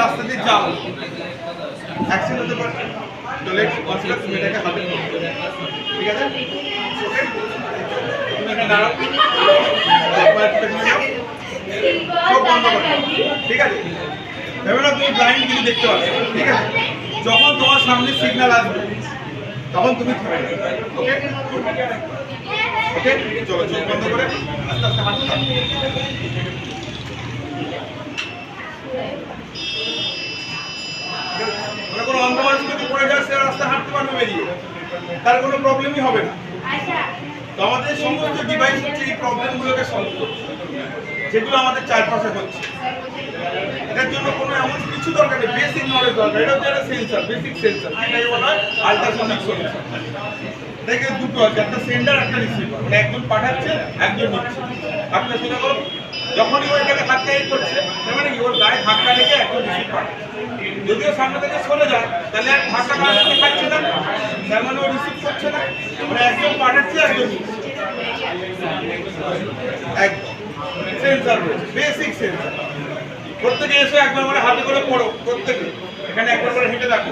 রাস্তা দিয়ে যাও, অ্যাক্সিডেন্ট হতে পারে। তো লেটস কনসিডার তুমি এটাকে হাতে নাও, ঠিক আছে? ওকে, তুমি এখানে দাঁড়াও, একবার পেছনে যাও, সব বন্ধ করো, ঠিক আছে? ভেবে না তুমি ব্লাইন্ড কিছু দেখতে পাচ্ছ, ঠিক আছে? যখন তোমার সামনে সিগন্যাল আসবে তখন তুমি থেমে যাবে, ওকে? ওকে, চলো চোখ বন্ধ করে আস্তে আস্তে হাঁটতে থাকো। মানে কোনো অন্ধ মানুষ যদি পড়ে যায় সে রাস্তা হাঁটতে পারবে বেরিয়ে, তার কোনো প্রবলেমই হবে না। তো আমাদের সমস্ত ডিভাইস হচ্ছে এই প্রবলেমগুলোকে সলভ করছে, যেগুলো আমাদের চারপাশে হচ্ছে। এটার জন্য কোনো এমন কিছু দরকার নেই, বেসিক নলেজ দরকার। এটা হচ্ছে একটা সেন্সার, বেসিক সেন্সার, এটাকে বলা হয় আল্ট্রাসনিক সলিউশন। এটাকে দুটো আছে, একটা সেন্ডার একটা রিসিভার, মানে একজন পাঠাচ্ছে একজন নিচ্ছে। আপনার সেটা করো, যখনই ও এটাকে ধাক্কা করছে তার মানে কি ওর গায়ে ধাক্কা লেগে একজন রিসিভ পাঠাচ্ছে। যদিও সামনে থেকে সরে যায় তাহলে আর ধাক্কা কাছে খাচ্ছে না, তার মানে ও রিসিভ করছে না, মানে একজন পাঠাচ্ছে একজন নিচ্ছে। একদম সেন্সার রয়েছে, বেসিক সেন্সার। প্রত্যেকে এসে একবার করে হাতে করে পড়ো, প্রত্যেকে এখানে একবার করে হেঁটে দেখো।